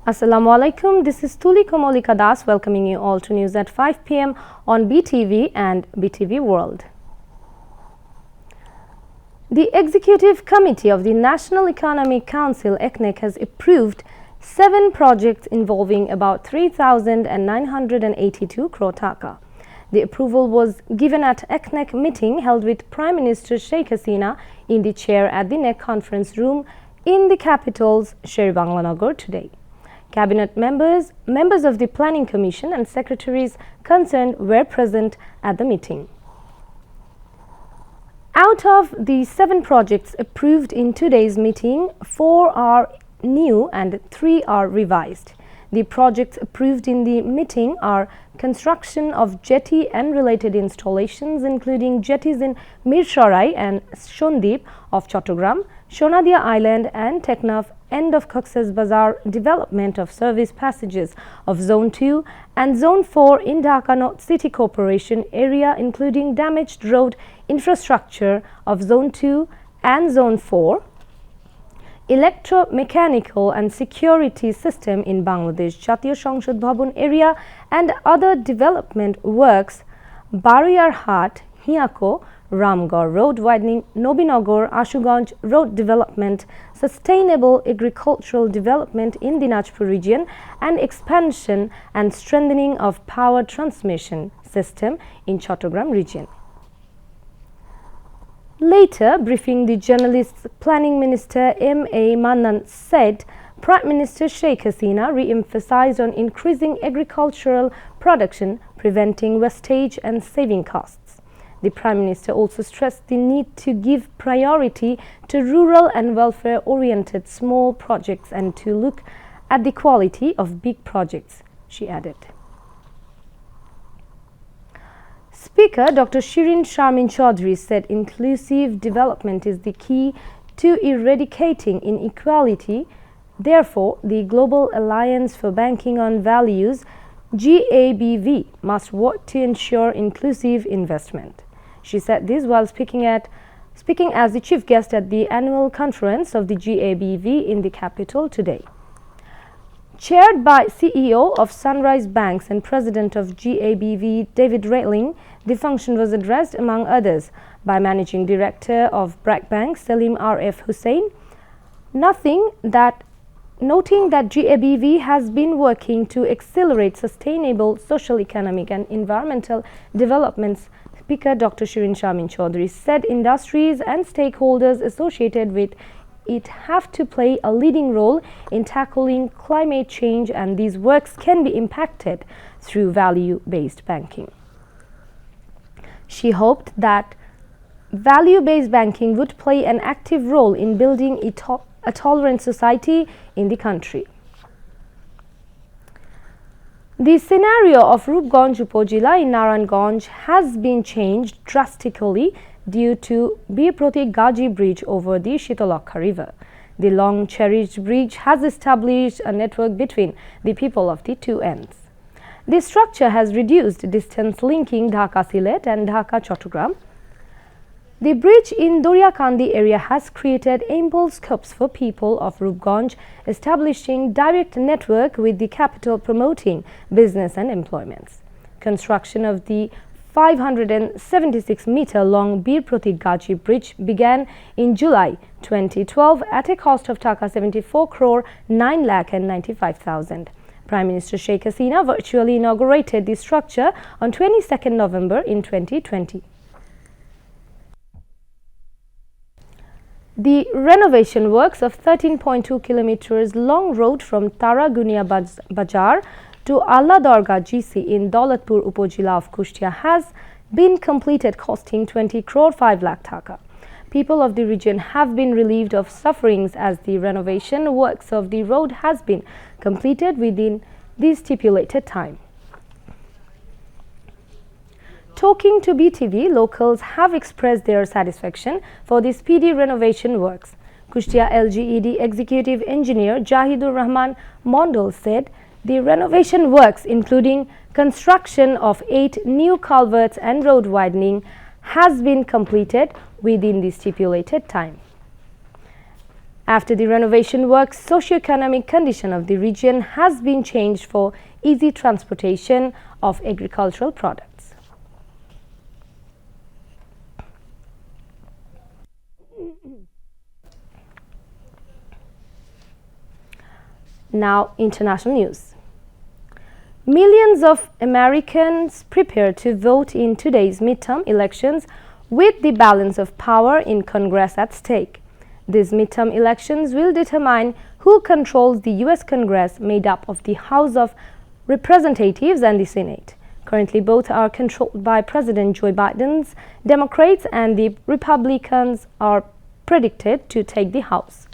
Assalamu alaikum. This is Tuli Komolika Das welcoming you all to news at 5 p.m. on BTV and BTV World. The Executive Committee of the National Economic Council (ECNEC) has approved 7 projects involving about 3,982 crore taka. The approval was given at ECNEC meeting held with Prime Minister Sheikh Hasina in the chair at the NEC conference room in the capital's Sher-e-Bangla today. Cabinet members of the Planning Commission and secretaries concerned were present at the meeting. Out of the 7 projects approved in today's meeting, 4 are new and 3 are revised. The projects approved in the meeting are construction of jetty and related installations including jetties in Mirsarai and Shondip of Chattogram, Shonadia Island and Teknaf, end of Cox's Bazar, development of service passages of Zone 2 and Zone 4 in Dhaka North City Corporation area including damaged road infrastructure of Zone 2 and Zone 4, electromechanical and security system in Bangladesh Jatiyo সংসদ Bhavan area and other development works, Bariarhat, Hiako, Ramgarh road widening, Nobinagar, Ashuganj road development, sustainable agricultural development in Dinajpur region and expansion and strengthening of power transmission system in Chattogram region. Later, briefing the journalists, Planning Minister M.A. Mannan said Prime Minister Sheikh Hasina re-emphasized on increasing agricultural production, preventing wastage and saving costs. The Prime Minister also stressed the need to give priority to rural and welfare-oriented small projects and to look at the quality of big projects, she added. Speaker Dr. Shirin Sharmin Chaudhary said inclusive development is the key to eradicating inequality. Therefore, the Global Alliance for Banking on Values (GABV) must work to ensure inclusive investment. She said this while speaking as the chief guest at the annual conference of the GABV in the capital today. Chaired by CEO of Sunrise Banks and President of GABV David Raitling, the function was addressed among others by Managing Director of BRAC Bank Salim R.F. Hussain, noting that GABV has been working to accelerate sustainable social, economic and environmental developments. Speaker Dr. Shirin Sharmin Chaudhary said industries and stakeholders associated with it have to play a leading role in tackling climate change and these works can be impacted through value-based banking. She hoped that value-based banking would play an active role in building a tolerant society in the country. The scenario of Rupganj Upazila in Narayanganj has been changed drastically due to Bir Pratik Gaji Bridge over the Shitolakha River. The long-cherished bridge has established a network between the people of the two ends. The structure has reduced distance linking Dhaka Silet and Dhaka Chattogram. The bridge in Doriakandi area has created ample scopes for people of Rupganj, establishing direct network with the capital, promoting business and employments. Construction of the 576-meter-long Bir Pratik Gaji Bridge began in July 2012 at a cost of Taka 74 crore 9,95,000. Prime Minister Sheikh Hasina virtually inaugurated the structure on 22nd November in 2020. The renovation works of 13.2 kilometers long road from Tara Gunia Bajar to Allah Dargah GC in Daulatpur Upazila of Kushtia has been completed, costing 20 crore 5 lakh taka. People of the region have been relieved of sufferings as the renovation works of the road has been completed within the stipulated time. Talking to BTV, locals have expressed their satisfaction for the speedy renovation works. Kushtia LGED Executive Engineer Jahidur Rahman Mondal said the renovation works, including construction of 8 new culverts and road widening, has been completed within the stipulated time. After the renovation works, socio-economic condition of the region has been changed for easy transportation of agricultural products. Now, international news. Millions of Americans prepare to vote in today's midterm elections with the balance of power in Congress at stake. These midterm elections will determine who controls the U.S. Congress, made up of the House of Representatives and the Senate. Currently, both are controlled by President Joe Biden's Democrats, and the Republicans are predicted to take the House.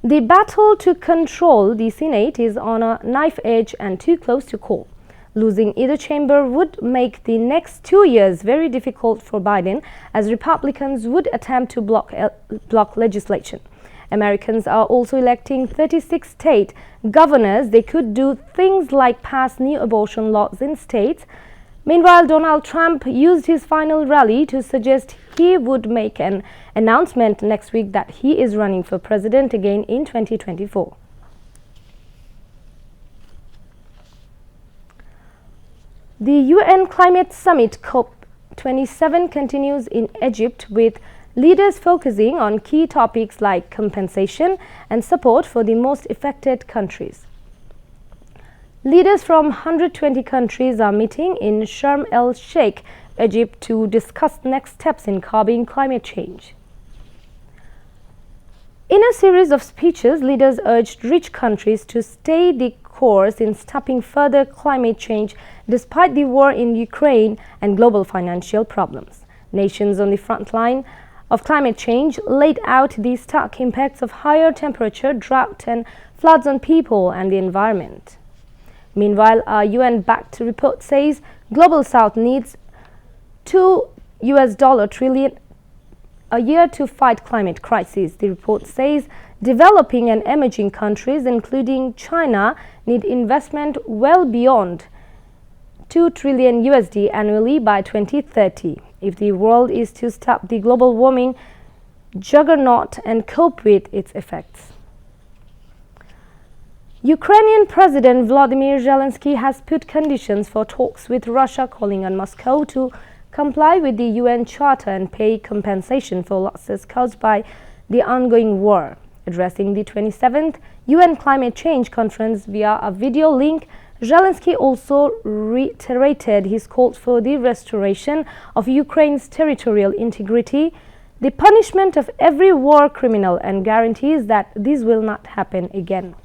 The battle to control the Senate is on a knife edge and too close to call. Losing either chamber would make the next 2 years very difficult for Biden, as Republicans would attempt to block legislation. Americans are also electing 36 state governors. They could do things like pass new abortion laws in states. Meanwhile, Donald Trump used his final rally to suggest he would make an announcement next week that he is running for president again in 2024. The UN Climate Summit COP27 continues in Egypt, with leaders focusing on key topics like compensation and support for the most affected countries. Leaders from 120 countries are meeting in Sharm el-Sheikh, Egypt, to discuss next steps in curbing climate change. In a series of speeches, leaders urged rich countries to stay the course in stopping further climate change despite the war in Ukraine and global financial problems. Nations on the front line of climate change laid out the stark impacts of higher temperature, drought, and floods on people and the environment. Meanwhile, a UN-backed report says Global South needs $2 trillion a year to fight climate crisis. The report says developing and emerging countries, including China, need investment well beyond $2 trillion annually by 2030 if the world is to stop the global warming juggernaut and cope with its effects. Ukrainian President Volodymyr Zelensky has put conditions for talks with Russia, calling on Moscow to comply with the UN Charter and pay compensation for losses caused by the ongoing war. Addressing the 27th UN Climate Change Conference via a video link, Zelensky also reiterated his calls for the restoration of Ukraine's territorial integrity, the punishment of every war criminal, and guarantees that this will not happen again.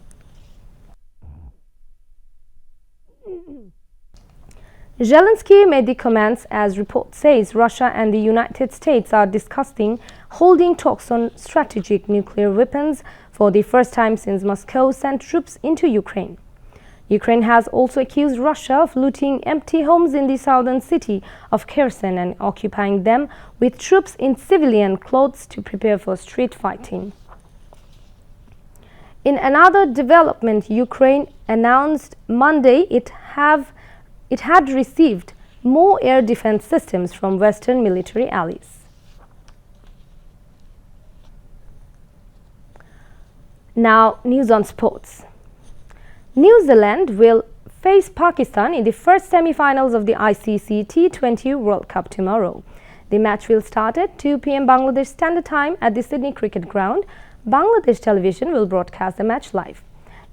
Zelensky made the comments as report says Russia and the United States are discussing holding talks on strategic nuclear weapons for the first time since Moscow sent troops into Ukraine. Ukraine has also accused Russia of looting empty homes in the southern city of Kherson and occupying them with troops in civilian clothes to prepare for street fighting. In another development, Ukraine announced Monday it had received more air defense systems from Western military allies. Now, news on sports. New Zealand will face Pakistan in the first semi-finals of the ICC T20 World Cup tomorrow. The match will start at 2 p.m. Bangladesh Standard Time at the Sydney Cricket Ground. Bangladesh Television will broadcast the match live.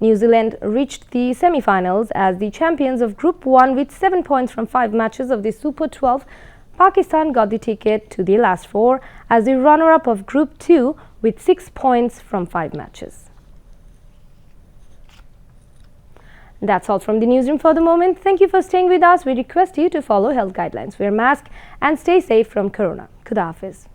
New Zealand reached the semi-finals as the champions of Group 1 with 7 points from 5 matches of the Super 12. Pakistan got the ticket to the last 4 as the runner-up of Group 2 with 6 points from 5 matches. That's all from the newsroom for the moment. Thank you for staying with us. We request you to follow health guidelines, wear a mask, and stay safe from corona. Khuda Hafiz.